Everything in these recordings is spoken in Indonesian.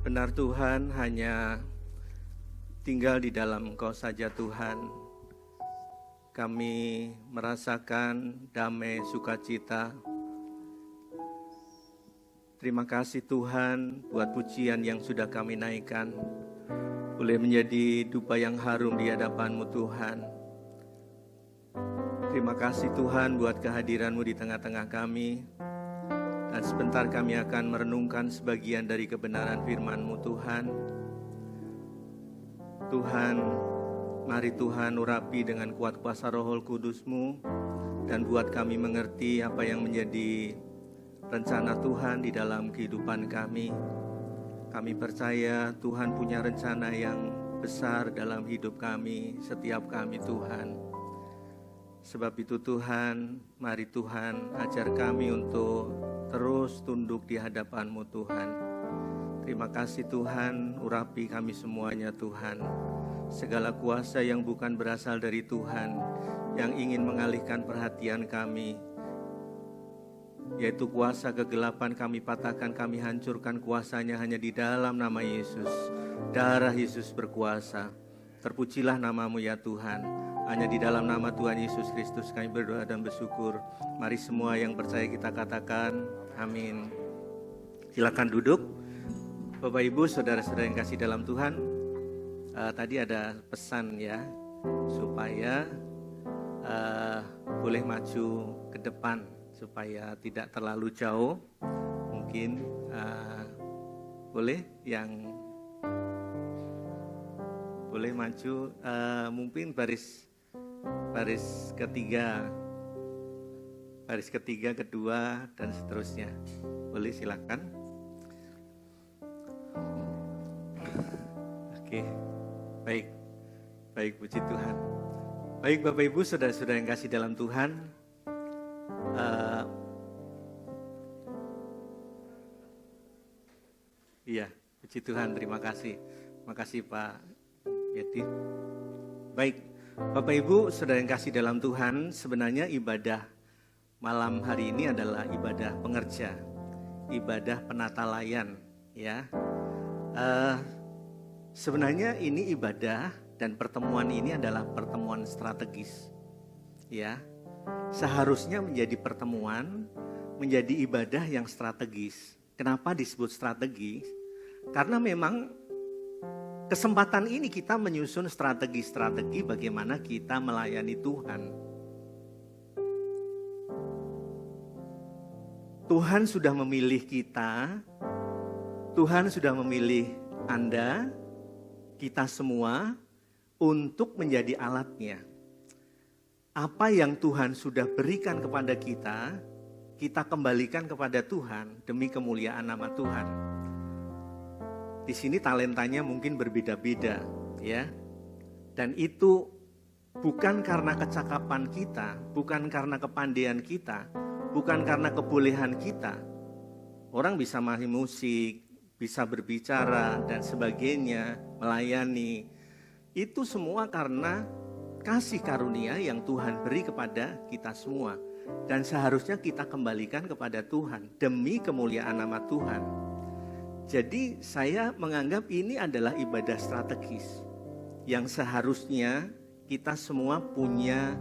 Benar Tuhan, hanya tinggal di dalam Engkau saja Tuhan. Kami merasakan damai sukacita. Terima kasih Tuhan buat pujian yang sudah kami naikkan. Boleh menjadi dupa yang harum di hadapan-Mu Tuhan. Terima kasih Tuhan buat kehadiran-Mu di tengah-tengah kami. Dan sebentar kami akan merenungkan sebagian dari kebenaran firman-Mu Tuhan. Tuhan, mari Tuhan urapi dengan kuat kuasa Roh Kudus-Mu dan buat kami mengerti apa yang menjadi rencana Tuhan di dalam kehidupan kami. Kami percaya Tuhan punya rencana yang besar dalam hidup kami, setiap kami Tuhan. Sebab itu Tuhan, mari Tuhan ajar kami untuk terus tunduk di hadapan-Mu Tuhan. Terima kasih Tuhan, urapi kami semuanya Tuhan. Segala kuasa yang bukan berasal dari Tuhan, yang ingin mengalihkan perhatian kami, yaitu kuasa kegelapan, kami patahkan, kami hancurkan kuasanya hanya di dalam nama Yesus. Darah Yesus berkuasa. Terpujilah nama-Mu ya Tuhan. Hanya di dalam nama Tuhan Yesus Kristus kami berdoa dan bersyukur. Mari semua yang percaya kita katakan amin. Silakan duduk. Bapak Ibu, saudara-saudara yang kasih dalam Tuhan, tadi ada pesan ya, supaya boleh maju ke depan, supaya tidak terlalu jauh. Mungkin boleh yang boleh maju, mungkin baris ketiga, kedua, dan seterusnya. Boleh, silakan. Oke, baik, puji Tuhan. Baik Bapak Ibu, saudara-saudara yang kasih dalam Tuhan, iya, puji Tuhan, terima kasih Pak Yeti. Baik, Bapak Ibu, saudara yang kasih dalam Tuhan, sebenarnya ibadah malam hari ini adalah ibadah pengerja, ibadah penata layan, ya. Sebenarnya ini ibadah dan pertemuan ini adalah pertemuan strategis, ya. Seharusnya menjadi pertemuan, menjadi ibadah yang strategis. Kenapa disebut strategis? Karena memang kesempatan ini kita menyusun strategi-strategi bagaimana kita melayani Tuhan. Tuhan sudah memilih kita, Tuhan sudah memilih Anda, kita semua untuk menjadi alatnya. Apa yang Tuhan sudah berikan kepada kita, kita kembalikan kepada Tuhan demi kemuliaan nama Tuhan. Di sini talentanya mungkin berbeda-beda, ya. Dan itu bukan karena kecakapan kita, bukan karena kepandaian kita, bukan karena kebolehan kita. Orang bisa main musik, bisa berbicara dan sebagainya, melayani. Itu semua karena kasih karunia yang Tuhan beri kepada kita semua. Dan seharusnya kita kembalikan kepada Tuhan demi kemuliaan nama Tuhan. Jadi saya menganggap ini adalah ibadah strategis yang seharusnya kita semua punya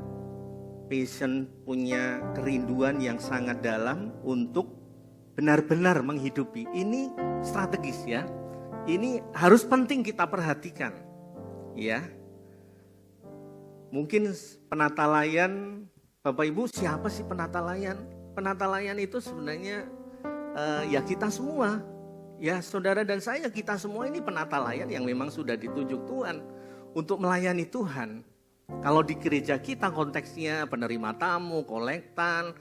passion, punya kerinduan yang sangat dalam untuk benar-benar menghidupi. Ini strategis ya. Ini harus penting kita perhatikan. Ya. Mungkin penata layan, Bapak Ibu, siapa sih penata layan? Penata layan itu sebenarnya ya kita semua. Ya saudara dan saya, kita semua ini penata layan yang memang sudah ditunjuk Tuhan untuk melayani Tuhan. Kalau di gereja kita konteksnya penerima tamu, kolektan,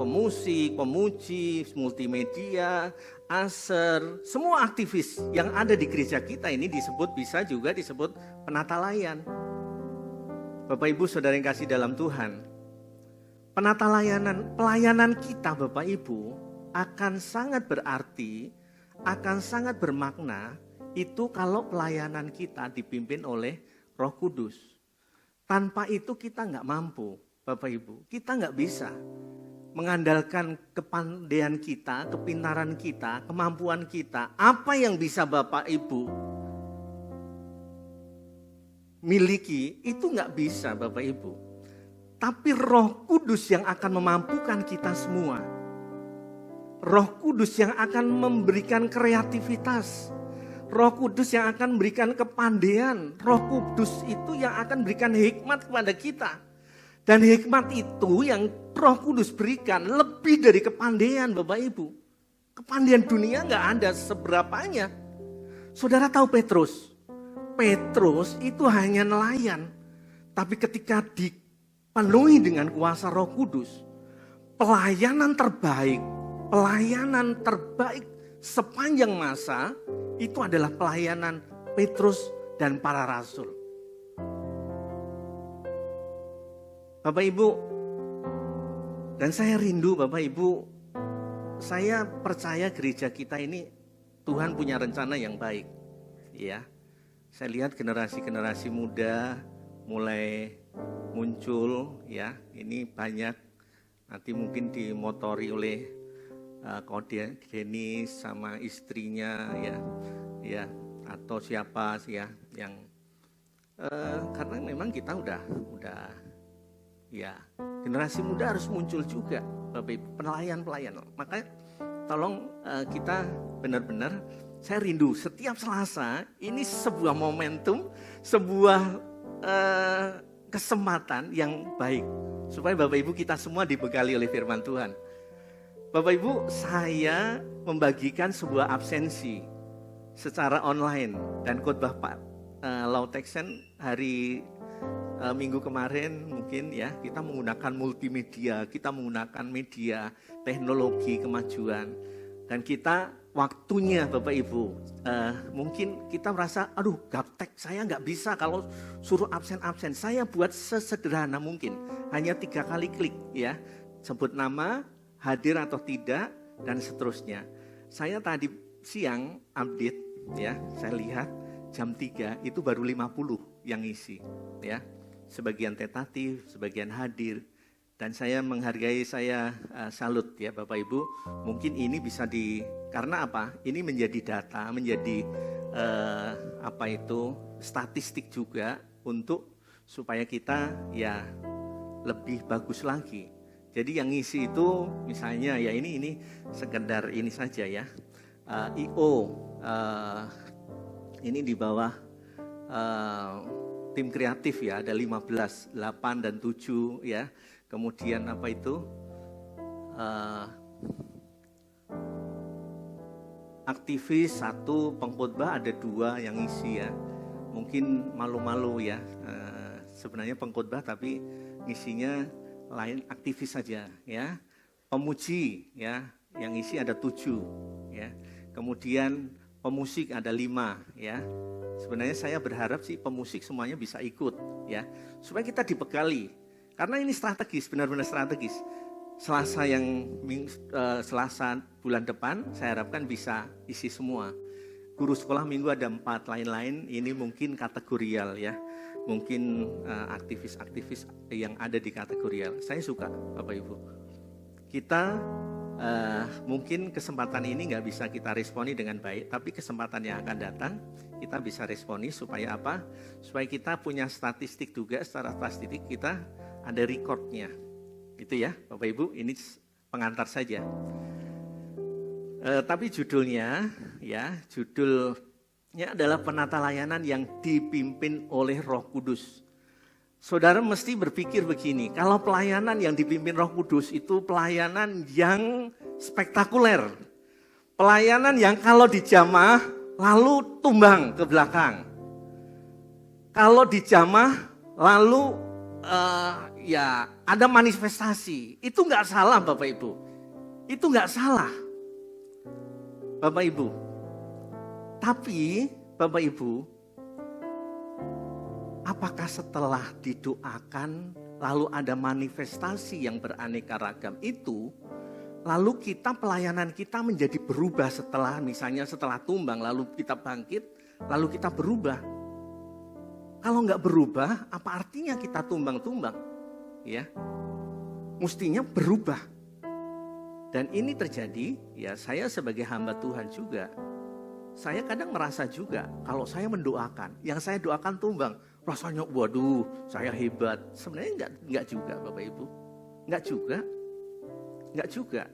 pemusik, pemuji, multimedia, aser, semua aktivis yang ada di gereja kita ini bisa juga disebut penata layan. Bapak Ibu saudara yang kasih dalam Tuhan, pelayanan kita Bapak Ibu akan sangat berarti, akan sangat bermakna itu kalau pelayanan kita dipimpin oleh Roh Kudus. Tanpa itu kita nggak mampu, Bapak Ibu. Kita nggak bisa. mengandalkan kepandaian kita, kepintaran kita, kemampuan kita, apa yang bisa Bapak Ibu miliki, itu nggak bisa Bapak Ibu. Tapi Roh Kudus yang akan memampukan kita semua. Roh Kudus yang akan memberikan kreativitas. Roh Kudus yang akan memberikan kepandaian. Roh Kudus itu yang akan memberikan hikmat kepada kita. Dan hikmat itu yang Roh Kudus berikan lebih dari kepandaian Bapak Ibu. Kepandaian dunia nggak ada seberapanya. Saudara tahu Petrus? Petrus itu hanya nelayan. Tapi ketika dipenuhi dengan kuasa Roh Kudus, pelayanan terbaik sepanjang masa itu adalah pelayanan Petrus dan para rasul. Bapak Ibu, dan saya rindu Bapak Ibu, saya percaya gereja kita ini Tuhan punya rencana yang baik. Ya, saya lihat generasi-generasi muda mulai muncul, ya, ini banyak nanti mungkin dimotori oleh Denis sama istrinya, ya, atau siapa sih ya yang karena memang kita udah ya, generasi muda harus muncul juga, Bapak Ibu, pelayan. Makanya tolong kita benar-benar, saya rindu setiap Selasa ini sebuah momentum, sebuah kesempatan yang baik supaya Bapak Ibu kita semua dibekali oleh firman Tuhan. Bapak Ibu, saya membagikan sebuah absensi secara online dan khotbah Pak Lauteksen hari minggu kemarin mungkin ya, kita menggunakan multimedia, kita menggunakan media, teknologi, kemajuan. Dan kita waktunya Bapak Ibu, mungkin kita merasa, aduh gaptek, saya nggak bisa kalau suruh absen. Saya buat sesederhana mungkin, hanya 3 kali klik ya, sebut nama, hadir atau tidak, dan seterusnya. Saya tadi siang update ya, saya lihat jam 3 itu baru 50 yang isi ya. Sebagian tentatif, sebagian hadir. Dan saya menghargai, saya salut ya Bapak Ibu. Mungkin ini bisa karena apa? Ini menjadi data, menjadi statistik juga untuk supaya kita ya lebih bagus lagi. Jadi yang ngisi itu misalnya ya ini sekedar ini saja ya. Ini di bawah tim kreatif ya, ada 15, 8 dan 7 ya. Kemudian apa itu? Aktivis 1, pengkhotbah ada 2 yang isi ya. Mungkin malu-malu ya. Sebenarnya pengkhotbah tapi ngisinya lain, aktivis saja ya. Pemuji ya, yang isi ada 7 ya. Kemudian pemusik ada 5 ya. Sebenarnya saya berharap sih pemusik semuanya bisa ikut ya, supaya kita dibekali. Karena ini strategis, benar-benar strategis. Selasa bulan depan saya harapkan bisa isi semua. Guru sekolah minggu ada 4, lain-lain ini mungkin kategorial ya. Mungkin aktivis-aktivis yang ada di kategorial. Saya suka Bapak Ibu. Kita mungkin kesempatan ini nggak bisa kita responi dengan baik, tapi kesempatan yang akan datang kita bisa responi supaya apa? Supaya kita punya statistik juga, secara statistik kita ada recordnya. Itu ya Bapak Ibu, ini pengantar saja. Tapi judulnya adalah penata layanan yang dipimpin oleh Roh Kudus. Saudara mesti berpikir begini, kalau pelayanan yang dipimpin Roh Kudus itu pelayanan yang spektakuler. Pelayanan yang kalau dijamah lalu tumbang ke belakang. Kalau dijamah lalu ya ada manifestasi. Itu nggak salah Bapak Ibu. Itu nggak salah Bapak Ibu. Tapi Bapak Ibu, apakah setelah didoakan lalu ada manifestasi yang beraneka ragam itu, lalu kita pelayanan kita menjadi berubah setelah misalnya setelah tumbang lalu kita bangkit, lalu kita berubah. Kalau nggak berubah, apa artinya kita tumbang-tumbang? Ya, mestinya berubah. Dan ini terjadi, ya saya sebagai hamba Tuhan juga, saya kadang merasa juga kalau saya mendoakan, yang saya doakan tumbang, rasanya waduh saya hebat. Sebenarnya enggak juga Bapak Ibu, enggak juga.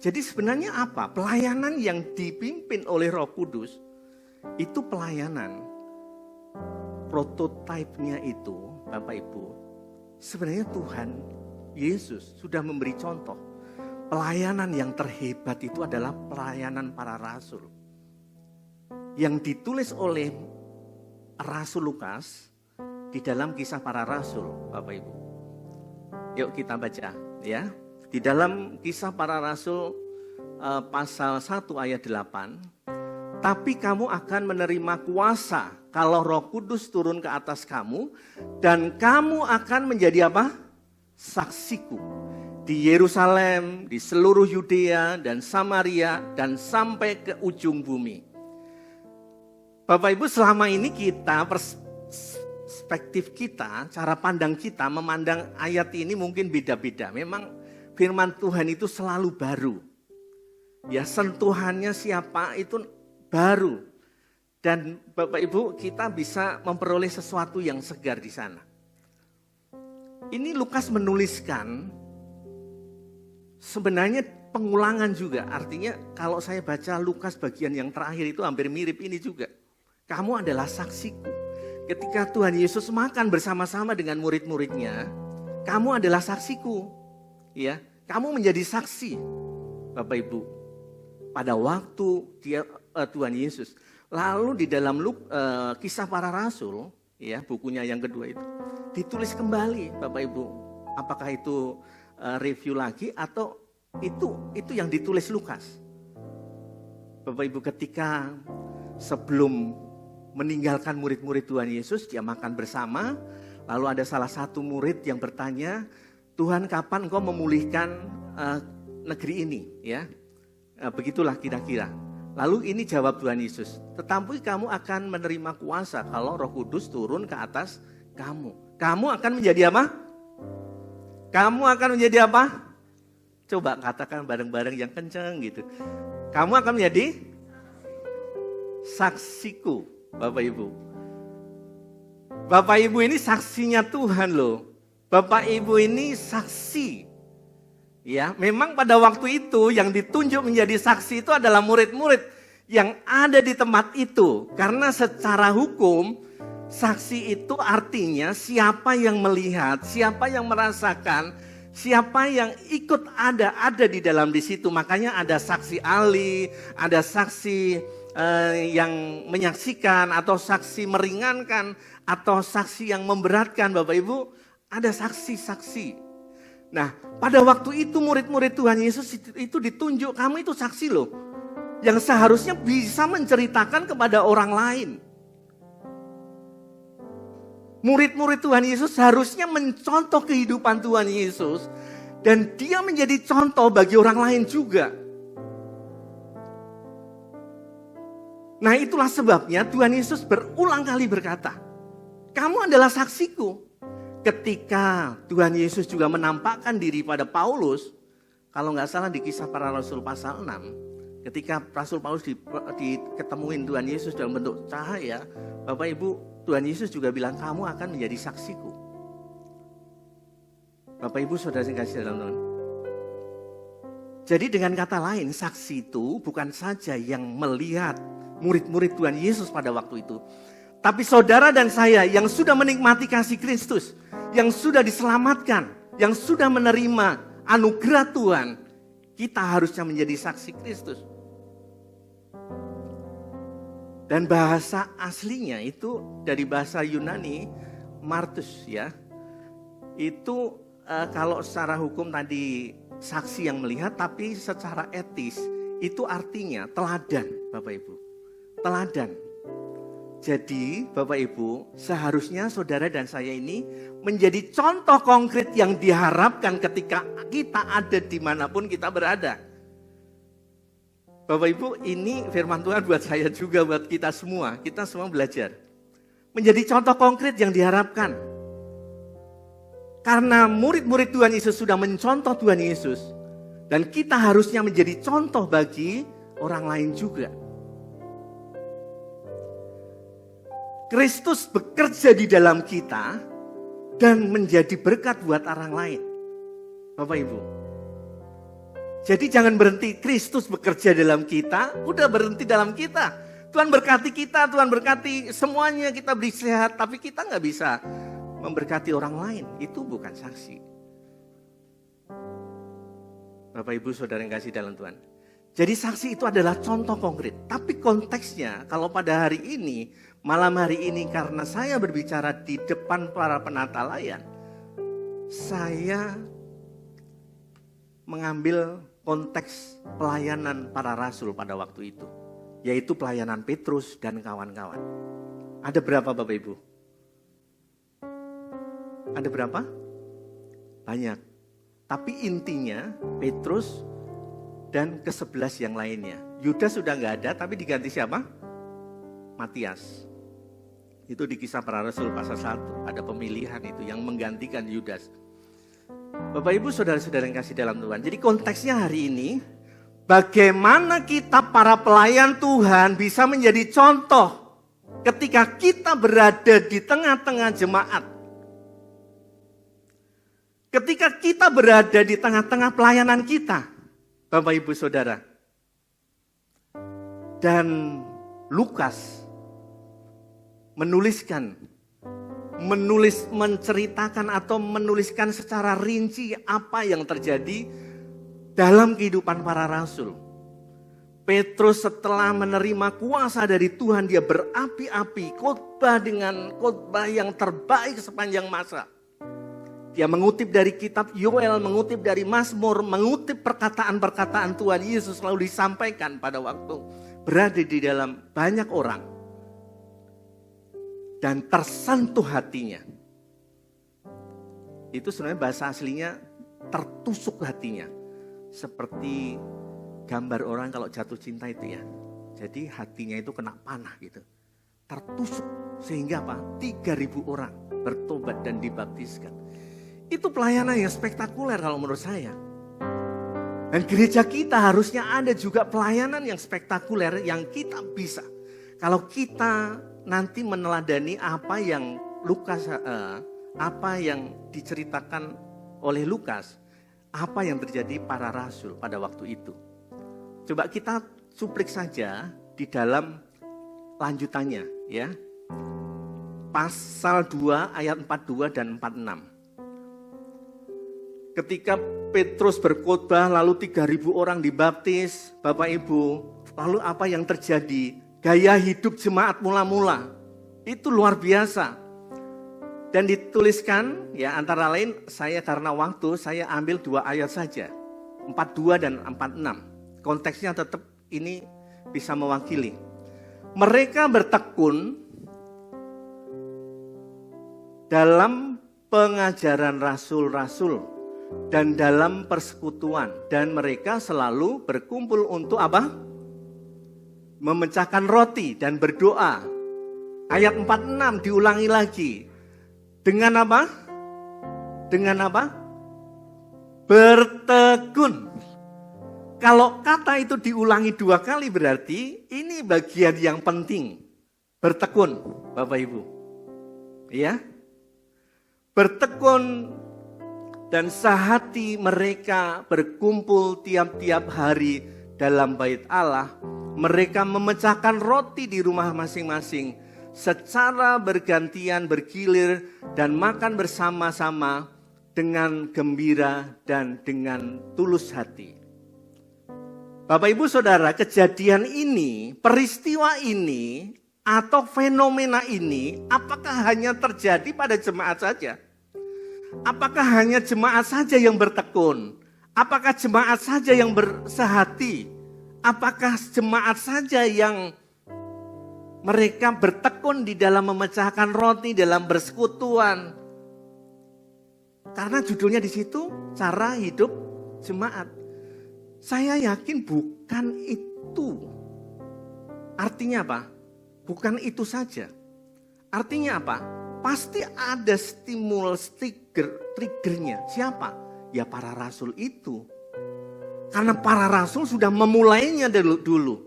Jadi sebenarnya apa? Pelayanan yang dipimpin oleh Roh Kudus itu pelayanan prototipenya itu Bapak Ibu. Sebenarnya Tuhan Yesus sudah memberi contoh. Pelayanan yang terhebat itu adalah pelayanan para rasul. Yang ditulis oleh Rasul Lukas di dalam Kisah Para Rasul, Bapak Ibu. Yuk kita baca ya. Di dalam Kisah Para Rasul pasal 1 ayat 8. Tapi kamu akan menerima kuasa kalau Roh Kudus turun ke atas kamu, dan kamu akan menjadi apa? Saksiku di Yerusalem, di seluruh Yudea dan Samaria, dan sampai ke ujung bumi. Bapak Ibu, selama ini kita, perspektif kita, cara pandang kita memandang ayat ini mungkin beda-beda. Memang firman Tuhan itu selalu baru. Ya, sentuhannya siapa itu baru. Dan Bapak Ibu, kita bisa memperoleh sesuatu yang segar di sana. Ini Lukas menuliskan sebenarnya pengulangan juga. Artinya kalau saya baca Lukas bagian yang terakhir itu hampir mirip ini juga. Kamu adalah saksiku. Ketika Tuhan Yesus makan bersama-sama dengan murid-muridnya, kamu adalah saksiku. Ya, kamu menjadi saksi, Bapak Ibu. Pada waktu Tuhan Yesus. Lalu di dalam Kisah Para Rasul, ya bukunya yang kedua itu, ditulis kembali, Bapak Ibu. Apakah itu review lagi atau itu yang ditulis Lukas? Bapak Ibu, ketika sebelum meninggalkan murid-murid Tuhan Yesus, dia makan bersama, lalu ada salah satu murid yang bertanya, Tuhan kapan engkau memulihkan negeri ini? Ya, begitulah kira-kira. Lalu ini jawab Tuhan Yesus, tetapi kamu akan menerima kuasa kalau Roh Kudus turun ke atas kamu. Kamu akan menjadi apa? Kamu akan menjadi apa? Coba katakan bareng-bareng yang kencang gitu. Kamu akan menjadi saksiku, Bapak Ibu. Bapak Ibu ini saksinya Tuhan loh. Bapak Ibu ini saksi. Ya, memang pada waktu itu yang ditunjuk menjadi saksi itu adalah murid-murid yang ada di tempat itu. Karena secara hukum, saksi itu artinya siapa yang melihat, siapa yang merasakan, siapa yang ikut ada di dalam di situ. Makanya ada saksi ahli, ada saksi yang menyaksikan, atau saksi meringankan, atau saksi yang memberatkan. Bapak Ibu, ada saksi-saksi. Nah, pada waktu itu murid-murid Tuhan Yesus itu ditunjuk, kamu itu saksi loh. Yang seharusnya bisa menceritakan kepada orang lain. Murid-murid Tuhan Yesus harusnya mencontoh kehidupan Tuhan Yesus. Dan dia menjadi contoh bagi orang lain juga. Nah, itulah sebabnya Tuhan Yesus berulang kali berkata, kamu adalah saksiku. Ketika Tuhan Yesus juga menampakkan diri pada Paulus, kalau nggak salah di Kisah Para Rasul pasal 6, ketika Rasul Paulus diketemuin Tuhan Yesus dalam bentuk cahaya, Bapak Ibu, Tuhan Yesus juga bilang, kamu akan menjadi saksiku. Bapak Ibu, saudara yang kasih dalam Tuhan. Jadi dengan kata lain, saksi itu bukan saja yang melihat murid-murid Tuhan Yesus pada waktu itu, tapi saudara dan saya yang sudah menikmati kasih Kristus, yang sudah diselamatkan, yang sudah menerima anugerah Tuhan, kita harusnya menjadi saksi Kristus. Dan bahasa aslinya itu dari bahasa Yunani, martus ya. Itu kalau secara hukum tadi saksi yang melihat, tapi secara etis itu artinya teladan, Bapak Ibu. Teladan. Jadi Bapak Ibu, seharusnya saudara dan saya ini menjadi contoh konkret yang diharapkan ketika kita ada dimanapun kita berada. Bapak Ibu, ini firman Tuhan buat saya juga, buat kita semua belajar. Menjadi contoh konkret yang diharapkan. Karena murid-murid Tuhan Yesus sudah mencontoh Tuhan Yesus. Dan kita harusnya menjadi contoh bagi orang lain juga. Kristus bekerja di dalam kita dan menjadi berkat buat orang lain. Bapak Ibu. Jadi jangan berhenti Kristus bekerja dalam kita, udah berhenti dalam kita. Tuhan berkati kita, Tuhan berkati semuanya, kita beri sehat, tapi kita nggak bisa memberkati orang lain. Itu bukan saksi. Bapak Ibu Saudara yang kasih dalam Tuhan. Jadi saksi itu adalah contoh konkret. Tapi konteksnya kalau pada hari ini, malam hari ini karena saya berbicara di depan para penata layan, saya mengambil konteks pelayanan para rasul pada waktu itu. Yaitu pelayanan Petrus dan kawan-kawan. Ada berapa Bapak Ibu? Ada berapa? Banyak. Tapi intinya Petrus dan ke-11 yang lainnya. Yudas sudah nggak ada, tapi diganti siapa? Matias. Itu di Kisah Para Rasul pasal 1. Ada pemilihan itu yang menggantikan Yudas. Bapak Ibu saudara-saudara yang kasih dalam Tuhan. Jadi konteksnya hari ini, bagaimana kita para pelayan Tuhan bisa menjadi contoh ketika kita berada di tengah-tengah jemaat. Ketika kita berada di tengah-tengah pelayanan kita, Bapak Ibu Saudara. Dan Lukas menceritakan atau menuliskan secara rinci apa yang terjadi dalam kehidupan para rasul. Petrus setelah menerima kuasa dari Tuhan, dia berapi-api khotbah dengan khotbah yang terbaik sepanjang masa. Dia mengutip dari kitab Yoel, mengutip dari Mazmur, mengutip perkataan-perkataan Tuhan Yesus lalu disampaikan pada waktu berada di dalam banyak orang. Dan tersentuh hatinya. Itu sebenarnya bahasa aslinya tertusuk hatinya. Seperti gambar orang kalau jatuh cinta itu ya. Jadi hatinya itu kena panah gitu. Tertusuk sehingga apa? 3.000 orang bertobat dan dibaptiskan. Itu pelayanan yang spektakuler kalau menurut saya. Dan gereja kita harusnya ada juga pelayanan yang spektakuler yang kita bisa. Kalau kita nanti meneladani apa yang diceritakan oleh Lukas, apa yang terjadi para rasul pada waktu itu. Coba kita suplik saja di dalam lanjutannya ya. Pasal 2 ayat 42 dan 46. Ketika Petrus berkhotbah lalu 3.000 orang dibaptis, Bapak Ibu, lalu apa yang terjadi? Gaya hidup jemaat mula-mula itu luar biasa. Dan dituliskan ya antara lain saya karena waktu saya ambil 2 ayat saja. 42 dan 46. Konteksnya tetap ini bisa mewakili. Mereka bertekun dalam pengajaran rasul-rasul dan dalam persekutuan, dan mereka selalu berkumpul untuk apa? Memecahkan roti dan berdoa. Ayat 46 diulangi lagi. Dengan apa? Dengan apa? Bertekun. Kalau kata itu diulangi 2 kali berarti ini bagian yang penting. Bertekun, Bapak Ibu. Ya. Bertekun dan sehati mereka berkumpul tiap-tiap hari dalam bait Allah. Mereka memecahkan roti di rumah masing-masing secara bergantian bergilir dan makan bersama-sama dengan gembira dan dengan tulus hati. Bapak Ibu Saudara, kejadian ini, peristiwa ini atau fenomena ini apakah hanya terjadi pada jemaat saja? Apakah hanya jemaat saja yang bertekun? Apakah jemaat saja yang bersehati? Apakah jemaat saja yang mereka bertekun di dalam memecahkan roti, dalam bersekutuan? Karena judulnya di situ cara hidup jemaat. Saya yakin bukan itu. Artinya apa? Bukan itu saja. Artinya apa? Pasti ada triggernya. Siapa? Ya para rasul itu. Karena para rasul sudah memulainya dulu.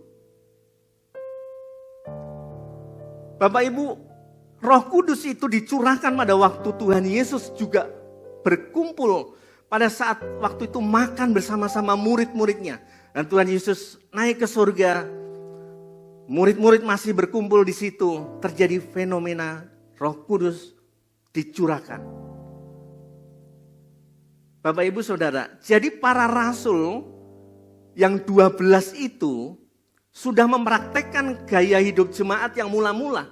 Bapak Ibu, Roh Kudus itu dicurahkan pada waktu Tuhan Yesus juga berkumpul pada saat waktu itu makan bersama-sama murid-muridnya. Dan Tuhan Yesus naik ke surga, murid-murid masih berkumpul di situ, terjadi fenomena Roh Kudus dicurahkan. Bapak Ibu Saudara, jadi para rasul yang 12 itu sudah mempraktekkan gaya hidup jemaat yang mula-mula.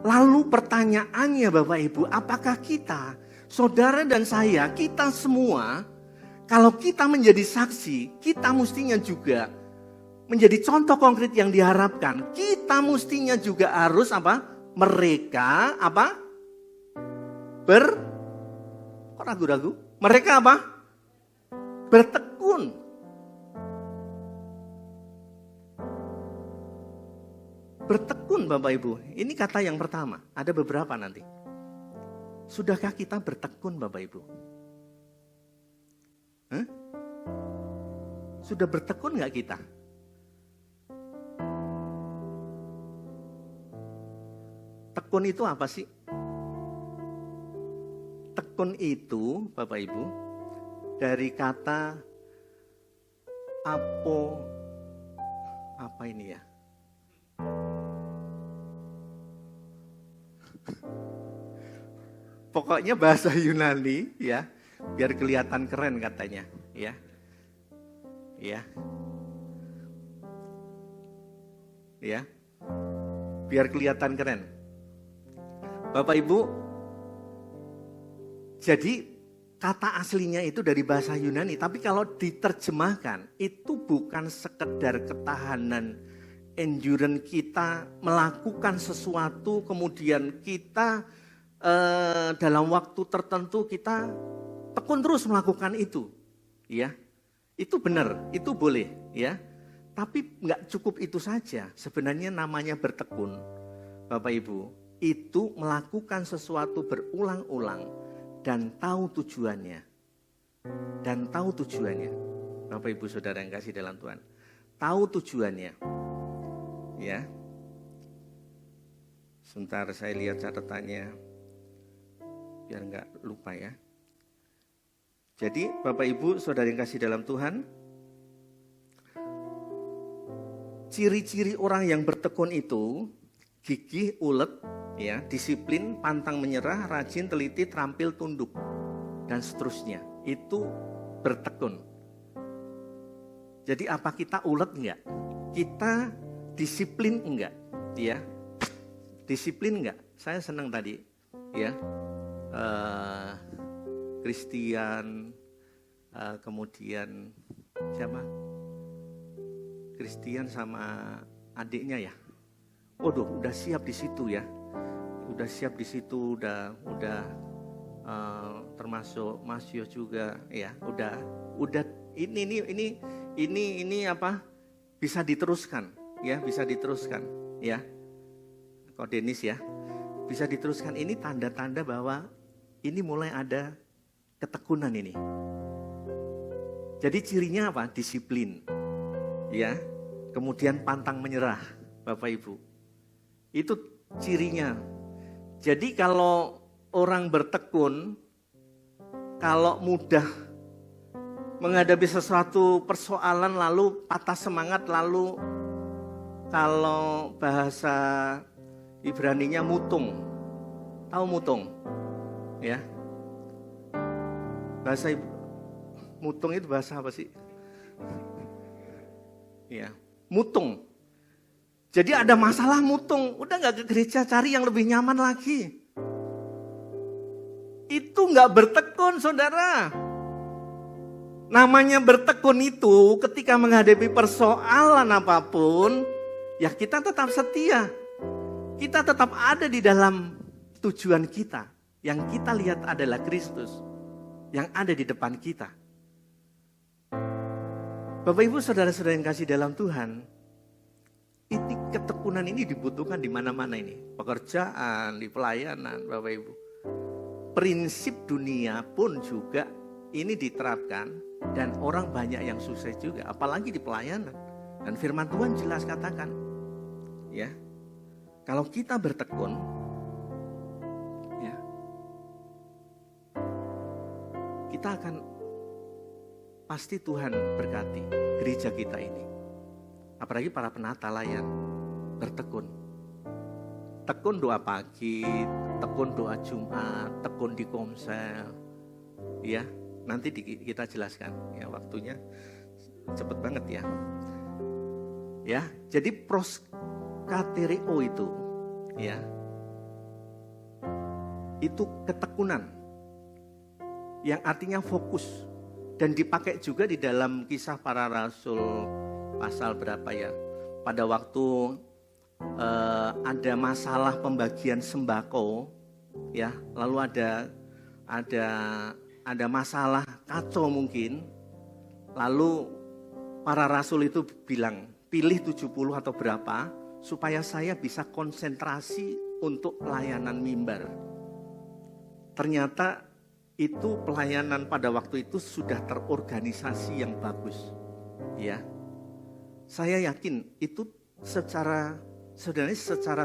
Lalu pertanyaannya Bapak Ibu, apakah kita, saudara dan saya, kita semua, kalau kita menjadi saksi, kita mestinya juga menjadi contoh konkret yang diharapkan. Kita mestinya juga harus apa? Mereka apa? Kok ragu-ragu? Mereka apa? Bertekun. Bertekun Bapak Ibu, ini kata yang pertama, ada beberapa nanti. Sudahkah kita bertekun Bapak Ibu? Sudah bertekun gak kita? Tekun itu apa sih? Tekun itu Bapak Ibu, dari kata apa ini ya? Pokoknya bahasa Yunani ya, biar kelihatan keren katanya, ya. Ya. Ya. Biar kelihatan keren. Bapak Ibu, jadi kata aslinya itu dari bahasa Yunani, tapi kalau diterjemahkan itu bukan sekedar ketahanan endurance kita melakukan sesuatu kemudian kita dalam waktu tertentu kita tekun terus melakukan itu, ya, itu benar, itu boleh, ya, tapi nggak cukup itu saja. Sebenarnya namanya bertekun, Bapak Ibu, itu melakukan sesuatu berulang-ulang dan tahu tujuannya, Bapak Ibu Saudara yang kasih dalam Tuhan, tahu tujuannya, ya. Sebentar saya lihat catatannya. Biar nggak lupa ya. Jadi Bapak Ibu Saudara yang kasih dalam Tuhan, ciri-ciri orang yang bertekun itu gigih, ulet, ya, disiplin, pantang menyerah, rajin, teliti, terampil, tunduk, dan seterusnya. Itu bertekun. Jadi apa kita ulet enggak? Kita disiplin enggak? Ya, disiplin enggak? Saya senang tadi, ya. Christian, kemudian siapa? Christian sama adiknya ya. Waduh, udah siap di situ ya. Udah siap di situ, udah termasuk Mas Yos juga ya. Udah ini apa? Bisa diteruskan ya, bisa diteruskan ya. Kok Denis ya. Bisa diteruskan, ini tanda-tanda bahwa ini mulai ada ketekunan ini. Jadi cirinya apa? Disiplin. Ya. Kemudian pantang menyerah, Bapak Ibu. Itu cirinya. Jadi kalau orang bertekun, kalau mudah menghadapi sesuatu persoalan lalu patah semangat, lalu kalau bahasa Ibraninya mutung. Tahu mutung? Ya. Bahasa mutung itu bahasa apa sih? Ya, mutung. Jadi ada masalah mutung, udah gak ke gereja, cari yang lebih nyaman lagi. Itu gak bertekun, saudara. Namanya bertekun itu ketika menghadapi persoalan apapun, ya kita tetap setia. Kita tetap ada di dalam tujuan kita. Yang kita lihat adalah Kristus yang ada di depan kita. Bapak Ibu saudara-saudara yang kasih dalam Tuhan, ini ketekunan ini dibutuhkan di mana-mana ini. Pekerjaan, di pelayanan, Bapak Ibu. prinsip dunia pun juga ini diterapkan dan orang banyak yang sukses juga, apalagi di pelayanan. Dan firman Tuhan jelas katakan, ya, kalau kita bertekun, ya, kita akan pasti Tuhan berkati gereja kita ini. Apalagi para penata layan bertekun. Tekun doa pagi, tekun doa Jumat, tekun di komsel. Ya, nanti kita jelaskan ya, waktunya cepet banget ya. Ya, jadi proskatereo itu ya, itu ketekunan yang artinya fokus, dan dipakai juga di dalam Kisah Para Rasul pasal berapa ya, pada waktu ada masalah pembagian sembako ya, lalu ada masalah kacau mungkin, lalu para rasul itu bilang, pilih 70 atau berapa supaya saya bisa konsentrasi untuk pelayanan mimbar. Ternyata itu pelayanan pada waktu itu sudah terorganisasi yang bagus ya. Saya yakin itu secara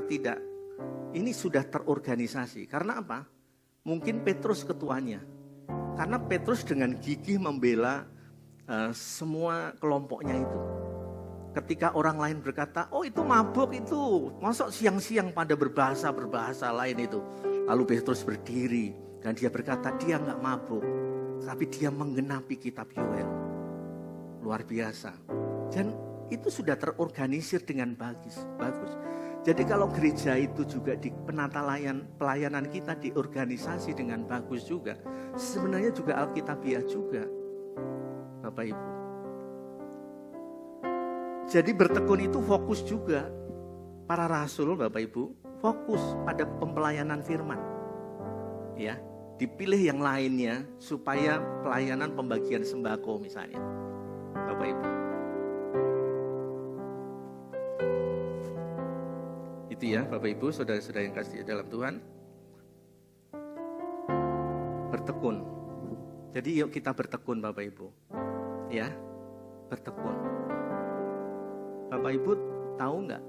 tidak, ini sudah terorganisasi. Karena apa? Mungkin Petrus ketuanya. Karena Petrus dengan gigih membela semua kelompoknya itu. Ketika orang lain berkata, oh itu mabuk itu, masuk siang-siang pada berbahasa lain itu. Lalu Petrus berdiri dan dia berkata, dia nggak mabuk, tapi dia menggenapi kitab Yoel. Luar biasa. Dan itu sudah terorganisir dengan bagus. Jadi kalau gereja itu juga di pelayanan kita diorganisasi dengan bagus juga, sebenarnya juga alkitabiah juga, Bapak Ibu. Jadi bertekun itu fokus juga. Para rasul, Bapak Ibu, fokus pada pelayanan firman. Ya, dipilih yang lainnya supaya pelayanan pembagian sembako misalnya, Bapak Ibu. Itu ya Bapak Ibu, saudara-saudara yang kasih dalam Tuhan. Bertekun. Jadi yuk kita bertekun Bapak Ibu. Ya, bertekun. Bapak Ibu tahu nggak?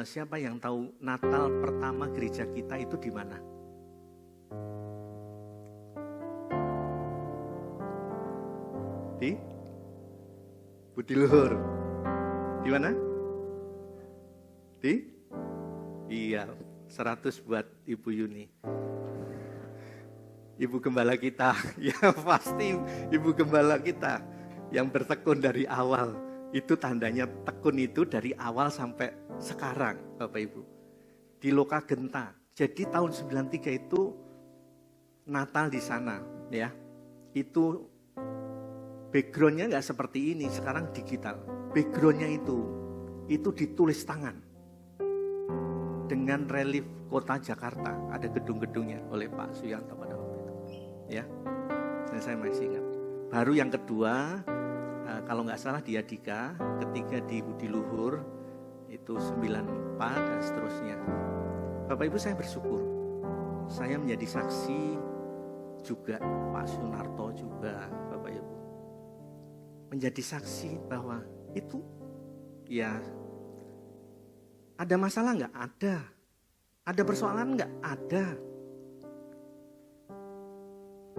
Siapa yang tahu Natal pertama gereja kita itu di mana? Di Budiluhur. Di mana? Iya, 100 buat Ibu Yuni. Ibu gembala kita, ya pasti Ibu gembala kita yang bertekun dari awal. Itu tandanya tekun itu dari awal sampai sekarang, Bapak Ibu. Di Lokagenta. Jadi tahun 93 itu Natal di sana, ya. Itu backgroundnya nggak seperti ini, sekarang digital. Backgroundnya itu ditulis tangan. Dengan relief kota Jakarta, ada gedung-gedungnya oleh Pak Suyanto pada waktu itu, ya. Dan saya masih ingat. Baru yang kedua, kalau nggak salah di Adika, ketiga di Budiluhur, itu 94 dan seterusnya. Bapak Ibu, saya bersyukur, saya menjadi saksi juga, Pak Sunarto juga, Bapak Ibu, menjadi saksi bahwa itu, ya. Ada masalah nggak? Ada. Ada persoalan nggak? Ada.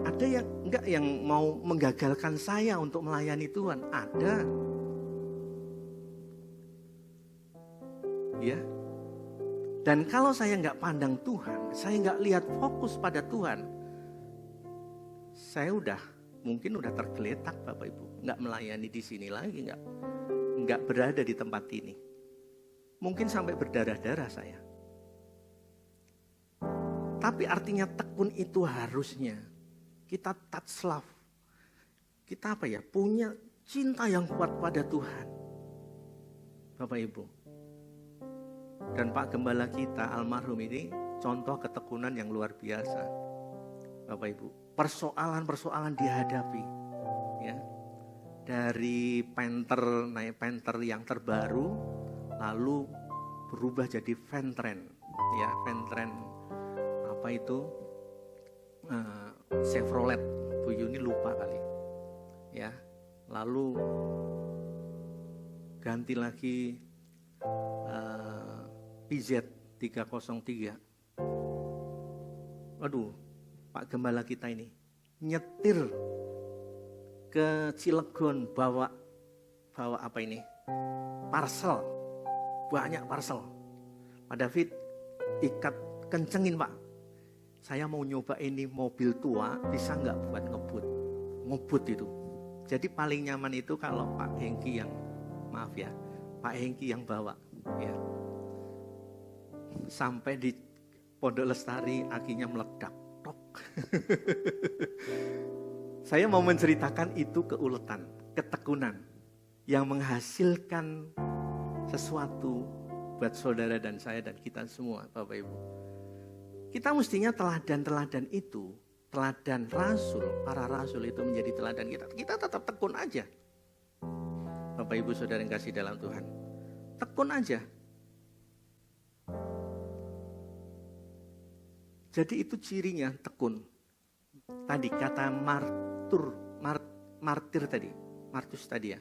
Ada yang nggak yang mau menggagalkan saya untuk melayani Tuhan? Ada. Ya. Dan kalau saya nggak pandang Tuhan, saya nggak lihat fokus pada Tuhan, saya mungkin udah tergeletak Bapak Ibu, nggak melayani di sini lagi, nggak berada di tempat ini. Mungkin sampai berdarah-darah saya. Tapi artinya tekun itu harusnya kita touch love. Kita punya cinta yang kuat pada Tuhan. Bapak Ibu. Dan Pak Gembala kita almarhum ini contoh ketekunan yang luar biasa. Bapak Ibu. Persoalan-persoalan dihadapi. Ya. Dari naik Panther yang terbaru, lalu berubah jadi Ventren, ya Ventren Chevrolet, Bu Yuni lupa kali. Ya, lalu ganti lagi PZ 303. Waduh, Pak Gembala kita ini nyetir ke Cilegon bawa apa ini? Parcel. Banyak parcel. Pak David, ikat kencengin Pak. Saya mau nyoba ini mobil tua, bisa nggak buat ngebut itu. Jadi paling nyaman itu kalau Pak Hengki yang, maaf ya, Pak Hengki yang bawa. Ya. Sampai di Pondok Lestari akinya meledak. Tok. Saya mau menceritakan itu keuletan, ketekunan yang menghasilkan sesuatu buat saudara dan saya dan kita semua, Bapak Ibu. Kita mestinya teladan-teladan itu, teladan rasul, para rasul itu menjadi teladan kita. Kita tetap tekun aja. Bapak Ibu saudara yang kasih dalam Tuhan. Tekun aja. Jadi itu cirinya tekun. Tadi kata martir tadi, martus tadi ya.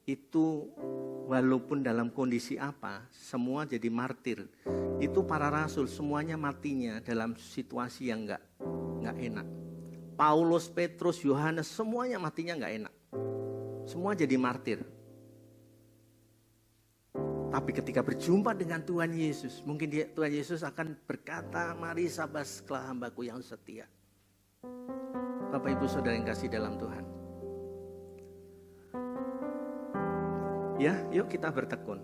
Itu walaupun dalam kondisi apa, semua jadi martir. Itu para rasul semuanya matinya dalam situasi yang nggak enak. Paulus, Petrus, Yohanes semuanya matinya nggak enak. Semua jadi martir. Tapi ketika berjumpa dengan Tuhan Yesus, mungkin Tuhan Yesus akan berkata, mari sabaslah hambaku yang setia. Bapak Ibu saudara yang kasih dalam Tuhan. Ya, yuk kita bertekun.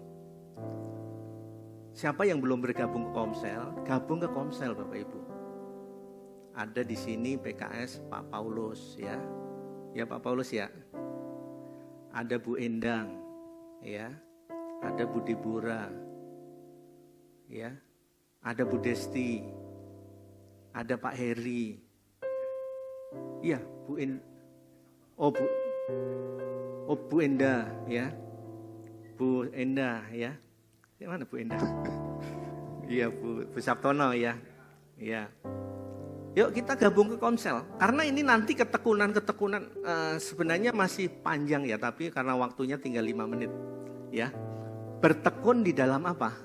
Siapa yang belum bergabung ke Komsel, gabung ke Komsel Bapak Ibu. Ada di sini PKS Pak Paulus ya. Ya Pak Paulus ya. Ada Bu Endang ya. Ada Bu Debora. Ya. Ada Bu Desti. Ada Pak Heri. Iya, Bu Enda ya. Bu Enda ya. Mana Bu Enda? Iya Bu Sabtono ya. Iya. Yuk kita gabung ke Komsel. Karena ini nanti ketekunan sebenarnya masih panjang ya. Tapi karena waktunya tinggal 5 menit. Ya. Bertekun di dalam apa?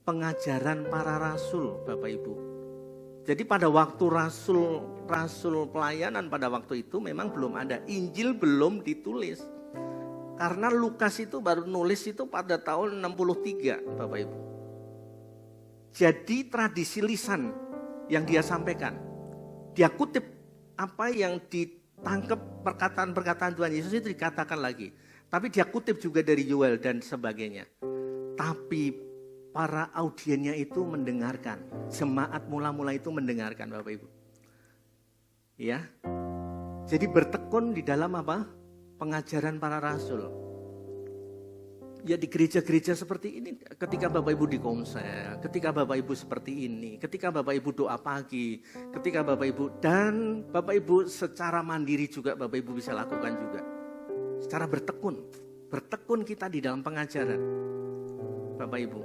Pengajaran para rasul Bapak Ibu. Jadi pada waktu rasul pelayanan pada waktu itu memang belum ada. Injil belum ditulis. Karena Lukas itu baru nulis itu pada tahun 63 Bapak Ibu. Jadi tradisi lisan yang dia sampaikan. Dia kutip apa yang ditangkap perkataan-perkataan Tuhan Yesus itu dikatakan lagi. Tapi dia kutip juga dari Yoel dan sebagainya. Tapi para audiennya itu mendengarkan. Jemaat mula-mula itu mendengarkan Bapak Ibu. Ya. Jadi bertekun di dalam apa? Pengajaran para rasul. Ya di gereja-gereja seperti ini, ketika Bapak Ibu di Komsel, ketika Bapak Ibu seperti ini, ketika Bapak Ibu doa pagi, ketika Bapak Ibu dan Bapak Ibu secara mandiri juga Bapak Ibu bisa lakukan juga. Secara bertekun kita di dalam pengajaran. Bapak Ibu,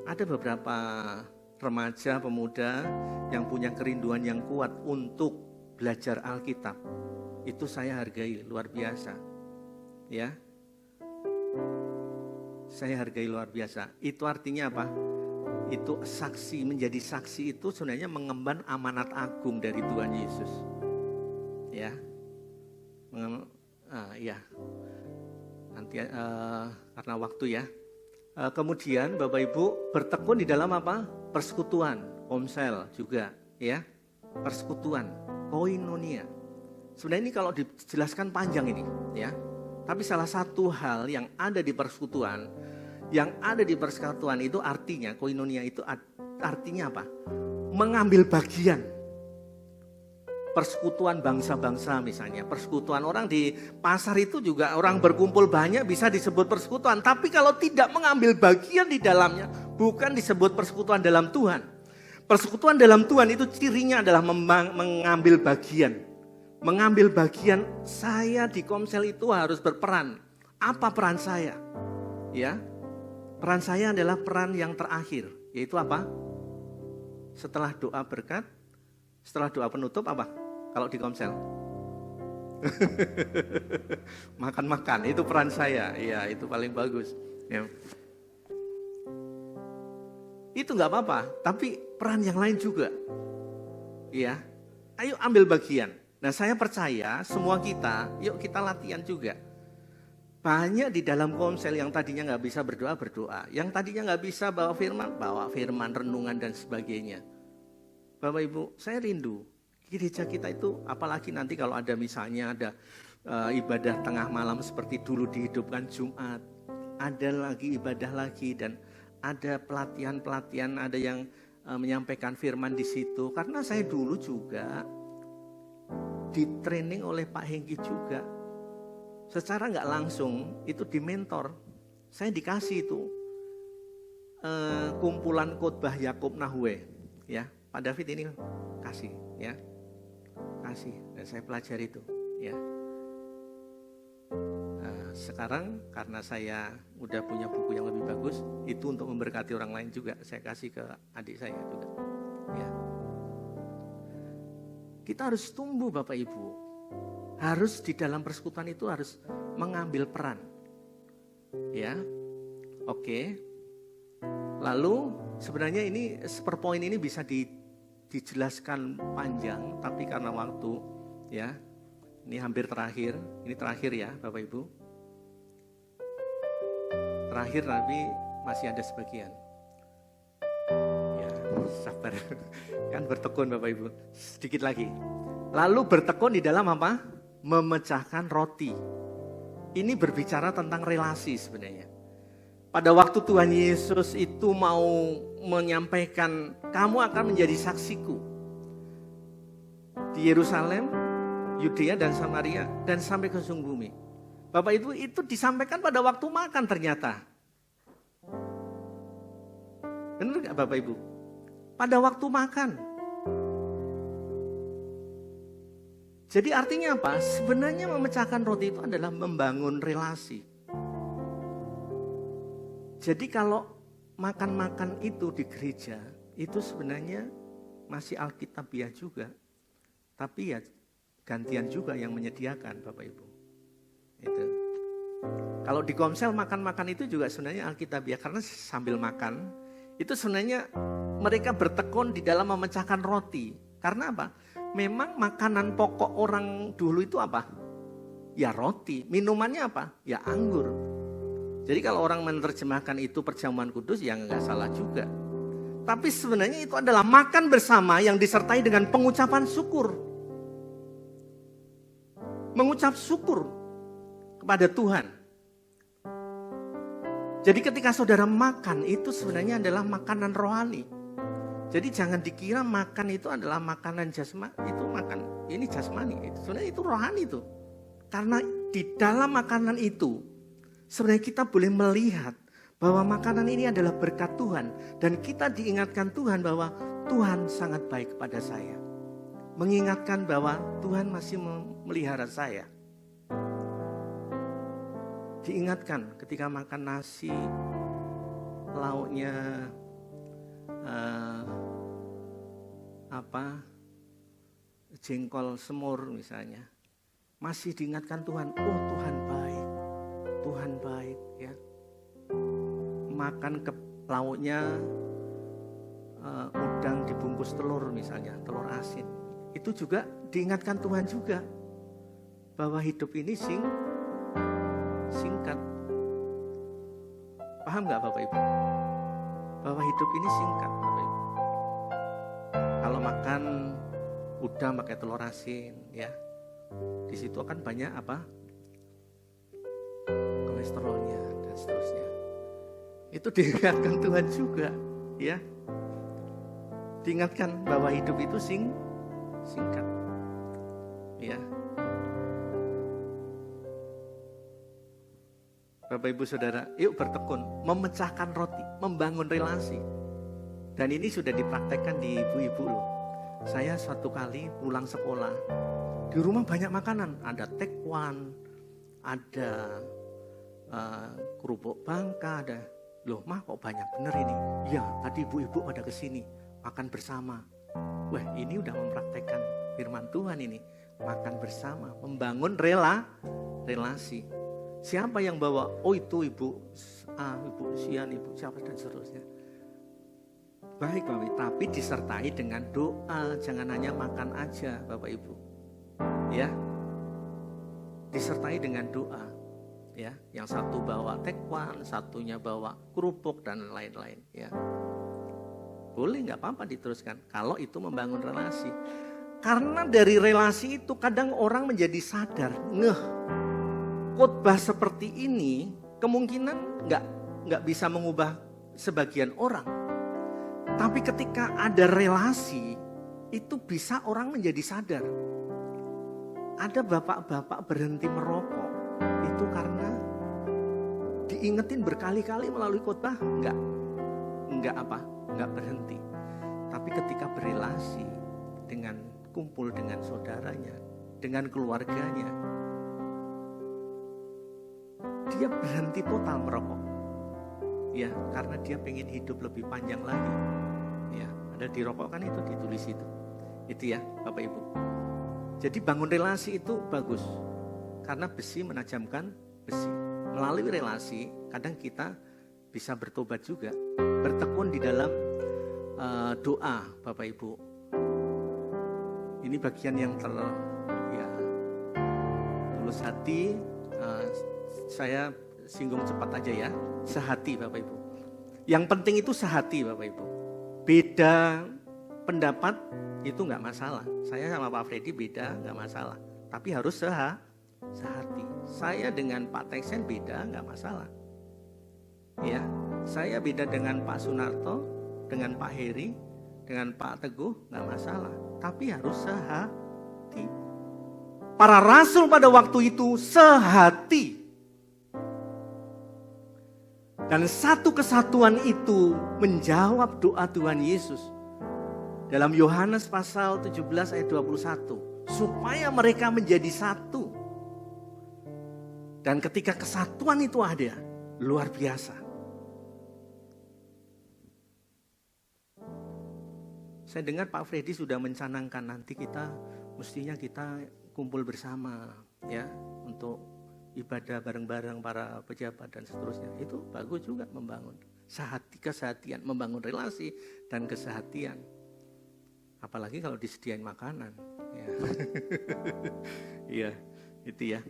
ada beberapa remaja pemuda yang punya kerinduan yang kuat untuk belajar Alkitab. Itu saya hargai luar biasa. Ya. Saya hargai luar biasa. Itu artinya apa? Itu saksi, menjadi saksi itu sebenarnya mengemban amanat agung dari Tuhan Yesus. Ya. Ya. Nanti karena waktu ya. Kemudian Bapak Ibu bertekun di dalam apa? Persekutuan, Komsel juga, ya. Persekutuan, koinonia. Sebenarnya ini kalau dijelaskan panjang ini, ya. Tapi salah satu hal yang ada di persekutuan itu artinya, koinonia itu artinya apa? Mengambil bagian. Persekutuan bangsa-bangsa misalnya, persekutuan orang di pasar itu juga orang berkumpul banyak bisa disebut persekutuan. Tapi kalau tidak mengambil bagian di dalamnya, bukan disebut persekutuan dalam Tuhan. Persekutuan dalam Tuhan itu cirinya adalah mengambil bagian. Mengambil bagian, saya di Komsel itu harus berperan. Apa peran saya? Ya, peran saya adalah peran yang terakhir, yaitu apa? Setelah doa berkat, Setelah doa penutup apa? Kalau di Komsel? Makan-makan, itu peran saya. Iya, itu paling bagus. Ya. Itu nggak apa-apa, tapi peran yang lain juga. Iya, ayo ambil bagian. Nah, saya percaya semua kita, yuk kita latihan juga. Banyak di dalam Komsel yang tadinya nggak bisa berdoa, yang tadinya nggak bisa bawa firman, renungan dan sebagainya. Bapak Ibu, saya rindu gereja kita itu, apalagi nanti kalau ada misalnya ada ibadah tengah malam seperti dulu dihidupkan Jumat, ada lagi ibadah lagi dan ada pelatihan-pelatihan, ada yang menyampaikan firman di situ. Karena saya dulu juga di training oleh Pak Hengki juga, secara nggak langsung itu dimentor. Saya dikasih itu kumpulan khotbah Yakub Nahwe, ya Pak David ini kasih, ya kasih, dan saya pelajari itu, ya. Sekarang karena saya udah punya buku yang lebih bagus, itu untuk memberkati orang lain juga, saya kasih ke adik saya juga, ya. Kita harus tumbuh Bapak Ibu, harus di dalam persekutuan itu harus mengambil peran, ya. Oke. Lalu sebenarnya ini per poin ini bisa dijelaskan panjang, tapi karena waktu, ya, ini hampir terakhir, ini terakhir ya Bapak Ibu. Terakhir tapi masih ada sebagian. Ya, sabar. Kan bertekun Bapak Ibu. Sedikit lagi. Lalu bertekun di dalam apa? Memecahkan roti. Ini berbicara tentang relasi sebenarnya. Pada waktu Tuhan Yesus itu mau menyampaikan, kamu akan menjadi saksiku di Yerusalem, Yudea dan Samaria, dan sampai ke ujung bumi. Bapak Ibu, itu disampaikan pada waktu makan ternyata. Benar gak Bapak Ibu? Pada waktu makan. Jadi artinya apa? Sebenarnya memecahkan roti itu adalah membangun relasi. Jadi kalau makan-makan itu di gereja, itu sebenarnya masih alkitabiah juga. Tapi ya gantian juga yang menyediakan Bapak Ibu. Itu. Kalau di Komsel makan-makan itu juga sebenarnya alkitabiah, karena sambil makan itu sebenarnya mereka bertekun di dalam memecahkan roti. Karena apa? Memang makanan pokok orang dulu itu apa? Ya roti. Minumannya apa? Ya anggur. Jadi kalau orang menerjemahkan itu perjamuan kudus, ya nggak salah juga. Tapi sebenarnya itu adalah makan bersama yang disertai dengan pengucapan syukur. Mengucap syukur kepada Tuhan. Jadi ketika saudara makan itu sebenarnya adalah makanan rohani. Jadi jangan dikira makan itu adalah makanan jasmani, itu makan ini jasmani, sebenarnya itu rohani itu. Karena di dalam makanan itu sebenarnya kita boleh melihat bahwa makanan ini adalah berkat Tuhan dan kita diingatkan Tuhan bahwa Tuhan sangat baik kepada saya. Mengingatkan bahwa Tuhan masih memelihara saya. Diingatkan ketika makan nasi, lauknya jengkol semur misalnya, masih diingatkan Tuhan, oh Tuhan baik, Tuhan baik ya. Makan ke lauknya udang dibungkus telur misalnya, telur asin, itu juga diingatkan Tuhan juga bahwa hidup ini singkat. Paham nggak Bapak Ibu? Bahwa hidup ini singkat Bapak Ibu. Kalau makan udang pakai telur asin ya, di situ akan banyak apa? Kolesterolnya dan seterusnya. Itu diingatkan Tuhan juga ya. Diingatkan bahwa hidup itu singkat. Ya. Bapak Ibu Saudara, yuk bertekun, memecahkan roti, membangun relasi. Dan ini sudah dipraktekkan di ibu-ibu loh. Saya suatu kali pulang sekolah, di rumah banyak makanan, ada tekwan, ada kerupuk bangka, ada. Loh mah kok banyak bener ini? Ya tadi ibu-ibu pada kesini, makan bersama. Wah, ini udah mempraktekkan firman Tuhan ini. Makan bersama, membangun relasi. Siapa yang bawa? Oh itu ibu A, ibu Sian, ibu siapa dan seterusnya. Baik Bapak Ibu, tapi disertai dengan doa. Jangan hanya makan aja Bapak Ibu. Ya, disertai dengan doa. Ya, yang satu bawa tekwan, satunya bawa kerupuk dan lain-lain. Ya, boleh nggak apa-apa diteruskan. Kalau itu membangun relasi. Karena dari relasi itu kadang orang menjadi sadar, khotbah seperti ini kemungkinan nggak bisa mengubah sebagian orang. Tapi ketika ada relasi, itu bisa orang menjadi sadar. Ada bapak-bapak berhenti merokok, itu karena diingetin berkali-kali melalui khotbah, nggak berhenti. Tapi ketika berelasi dengan kumpul dengan saudaranya, dengan keluarganya, dia berhenti total merokok. Ya, karena dia pengen hidup lebih panjang lagi. Ya, ada di rokok kan itu ditulis itu. Itu ya, Bapak Ibu. Jadi bangun relasi itu bagus. Karena besi menajamkan besi. Melalui relasi, kadang kita bisa bertobat juga. Bertekun di dalam doa, Bapak Ibu. Ini bagian yang tulus hati. Saya singgung cepat aja ya. Sehati Bapak Ibu. Yang penting itu sehati Bapak Ibu. Beda pendapat itu nggak masalah. Saya sama Pak Freddy beda nggak masalah. Tapi harus sehati. Saya dengan Pak Teksen beda nggak masalah. Ya, saya beda dengan Pak Sunarto, dengan Pak Heri, dengan Pak Teguh nggak masalah. Tapi harus sehati. Para rasul pada waktu itu sehati. Dan satu kesatuan itu menjawab doa Tuhan Yesus. Dalam Yohanes pasal 17 ayat 21. Supaya mereka menjadi satu. Dan ketika kesatuan itu ada, luar biasa. Saya dengar Pak Freddy sudah mencanangkan nanti mestinya kita kumpul bersama ya untuk ibadah bareng-bareng para pejabat dan seterusnya. Itu bagus juga membangun kesehatian, membangun relasi dan kesehatian. Apalagi kalau disediain makanan. Ya. Iya, itu ya.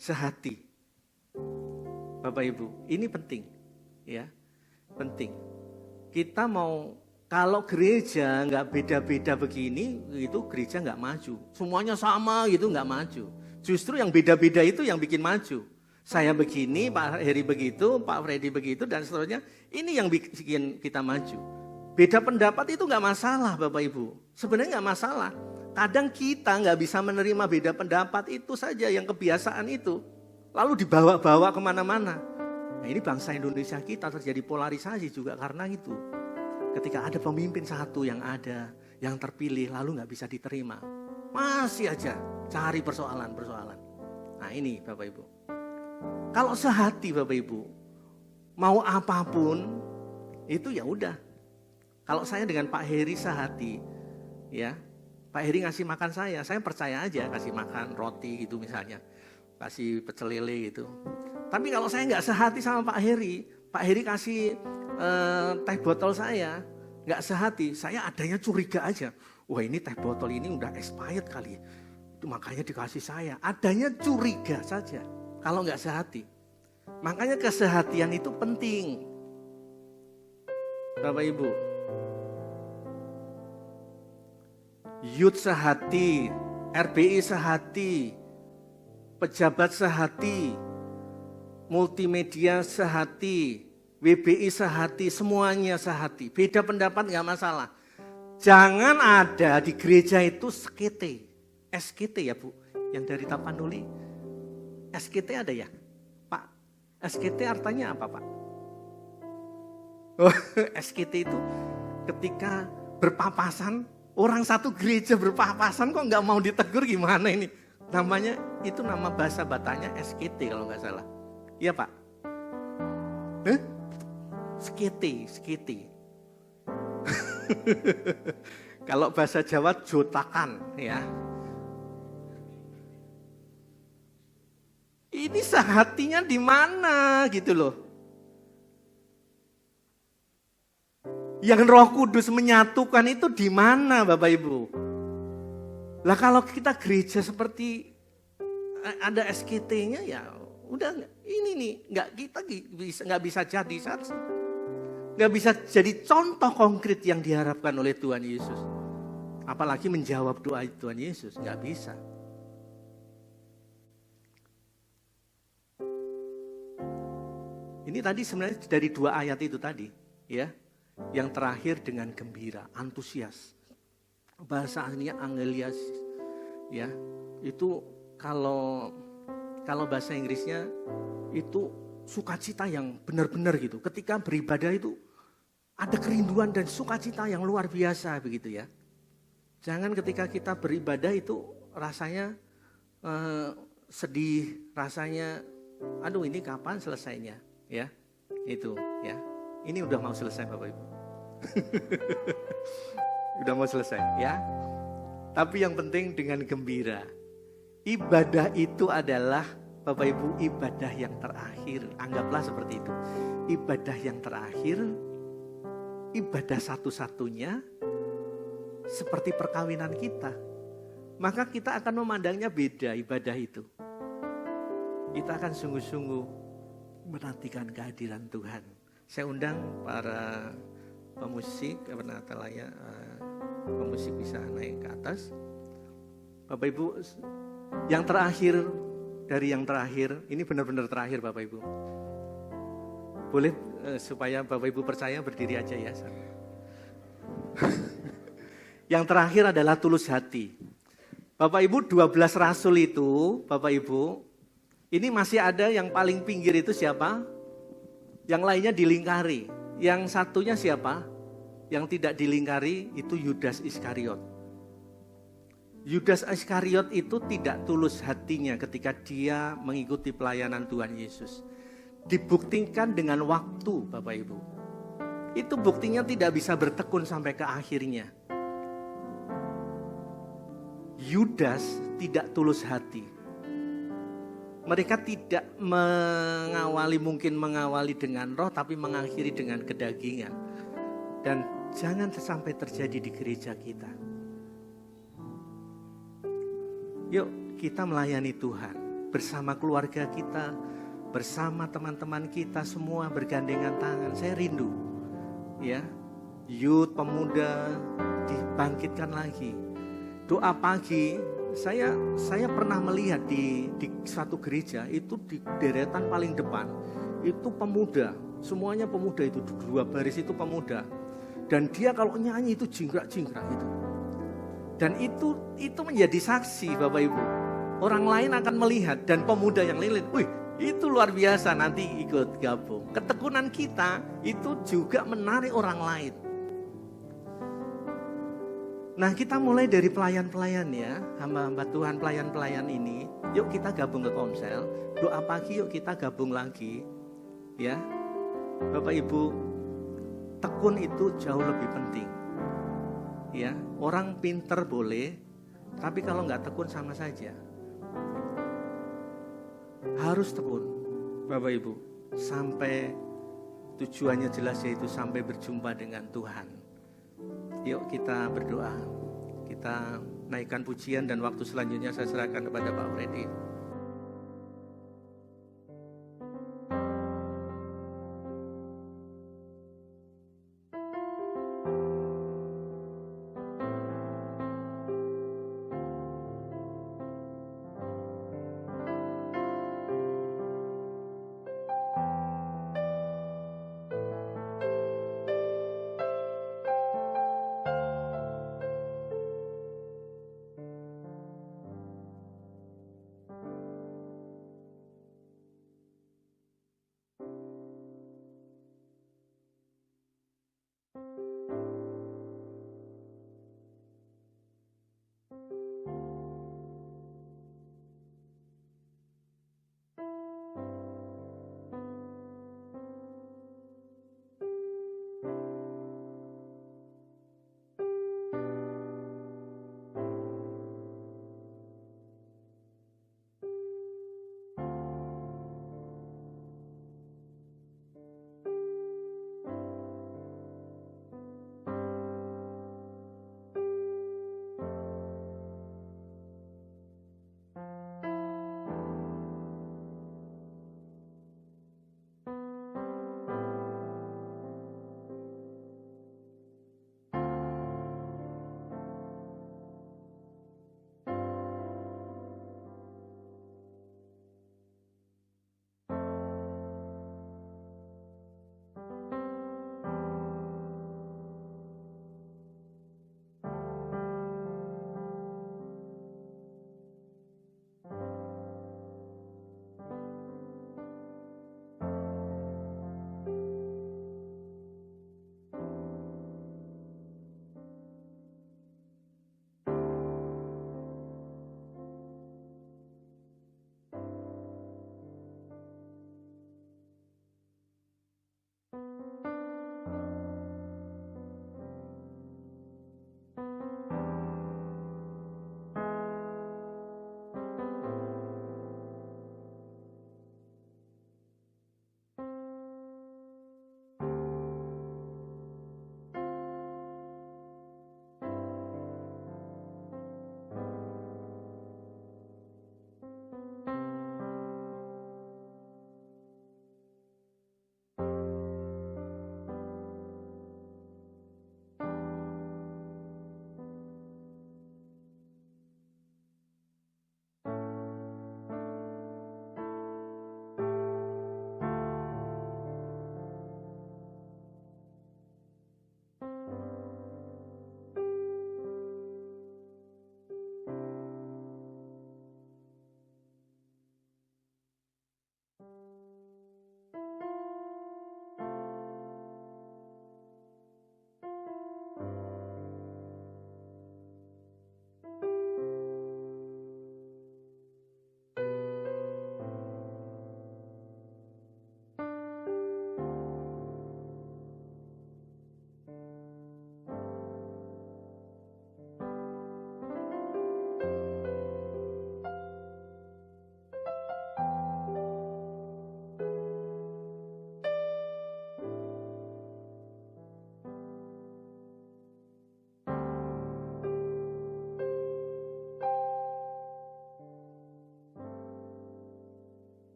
Sehati. Bapak Ibu, ini penting. Ya, penting. Kita kalau gereja nggak beda-beda begini, itu gereja nggak maju. Semuanya sama gitu nggak maju. Justru yang beda-beda itu yang bikin maju. Saya begini, Pak Heri begitu, Pak Freddy begitu, dan seterusnya. Ini yang bikin kita maju. Beda pendapat itu nggak masalah Bapak Ibu. Sebenarnya nggak masalah. Kadang kita nggak bisa menerima beda pendapat itu saja, yang kebiasaan itu. Lalu dibawa-bawa kemana-mana. Nah ini bangsa Indonesia kita terjadi polarisasi juga karena itu. Ketika ada pemimpin satu yang terpilih lalu nggak bisa diterima. Masih aja cari persoalan-persoalan. Nah ini Bapak Ibu. Kalau sehati Bapak Ibu, mau apapun itu ya udah. Kalau saya dengan Pak Heri sehati, ya Pak Heri ngasih makan saya percaya aja kasih makan roti gitu misalnya, kasih pecel lele gitu. Tapi kalau saya nggak sehati sama Pak Heri kasih teh botol saya nggak sehati, saya adanya curiga aja. Wah ini teh botol ini udah expired kali, itu makanya dikasih saya. Adanya curiga saja kalau nggak sehati. Makanya kesehatian itu penting, Bapak Ibu. Youth sehati, RBI sehati, pejabat sehati, multimedia sehati, WBI sehati, semuanya sehati. Beda pendapat nggak masalah. Jangan ada di gereja itu SKT ya Bu, yang dari Tapanuli. SKT ada ya Pak? SKT artinya apa Pak? Oh, SKT itu ketika berpapasan, orang satu gereja berpapasan kok nggak mau ditegur gimana ini? Namanya itu nama bahasa Batanya SKT kalau nggak salah. Iya Pak? skete. Kalau bahasa Jawa jotakan ya. Ini sehatinya di mana gitu loh. Yang Roh Kudus menyatukan itu di mana Bapak Ibu? Lah kalau kita gereja seperti ada SKT-nya ya udah ini nih nggak bisa jadi saksi. Nggak bisa jadi contoh konkret yang diharapkan oleh Tuhan Yesus. Apalagi menjawab doa Tuhan Yesus, nggak bisa. Ini tadi sebenarnya dari 2 ayat itu tadi, ya. Yang terakhir dengan gembira, antusias. Bahasa aslinya angelias, ya. Itu kalau bahasa Inggrisnya itu sukacita yang benar-benar gitu. Ketika beribadah itu ada kerinduan dan sukacita yang luar biasa begitu ya. Jangan ketika kita beribadah itu rasanya sedih, rasanya aduh ini kapan selesainya ya. Itu ya. Ini udah mau selesai Bapak Ibu. Udah mau selesai ya. Tapi yang penting dengan gembira. Ibadah itu adalah Bapak Ibu ibadah yang terakhir. Anggaplah seperti itu. Ibadah yang terakhir, ibadah satu-satunya seperti perkawinan kita. Maka kita akan memandangnya beda ibadah itu. Kita akan sungguh-sungguh menantikan kehadiran Tuhan. Saya undang para pemusik, pemusik bisa naik ke atas. Bapak Ibu, yang terakhir dari yang terakhir, ini benar-benar terakhir Bapak Ibu. Boleh supaya Bapak Ibu percaya berdiri aja ya. Yang terakhir adalah tulus hati. Bapak Ibu 12 rasul itu, Bapak Ibu, ini masih ada yang paling pinggir itu siapa? Yang lainnya dilingkari. Yang satunya siapa? Yang tidak dilingkari itu Yudas Iskariot. Yudas Iskariot itu tidak tulus hatinya ketika dia mengikuti pelayanan Tuhan Yesus. Dibuktikan dengan waktu Bapak Ibu. Itu buktinya tidak bisa bertekun sampai ke akhirnya. Yudas tidak tulus hati. Mereka tidak mengawali dengan roh, tapi mengakhiri dengan kedagingan. Dan jangan sampai terjadi di gereja kita. Yuk kita melayani Tuhan bersama keluarga kita, bersama teman-teman kita semua bergandengan tangan. Saya rindu, ya, youth, pemuda dibangkitkan lagi. Doa pagi, saya pernah melihat di suatu gereja itu di deretan paling depan itu pemuda, semuanya pemuda itu 2 baris itu pemuda, dan dia kalau nyanyi itu jingkrak-jingkrak itu, dan itu menjadi saksi Bapak Ibu. Orang lain akan melihat dan pemuda yang lain, wih itu luar biasa, nanti ikut gabung. Ketekunan kita itu juga menarik orang lain. Nah kita mulai dari pelayan-pelayan ya, hamba-hamba Tuhan pelayan-pelayan ini, yuk kita gabung ke Komsel, doa pagi yuk kita gabung lagi, ya. Bapak Ibu, tekun itu jauh lebih penting, ya. Orang pinter boleh, tapi kalau nggak tekun sama saja. Harus tekun, Bapak Ibu, sampai tujuannya jelas yaitu sampai berjumpa dengan Tuhan. Yuk kita berdoa, kita naikkan pujian dan waktu selanjutnya saya serahkan kepada Pak Freddy.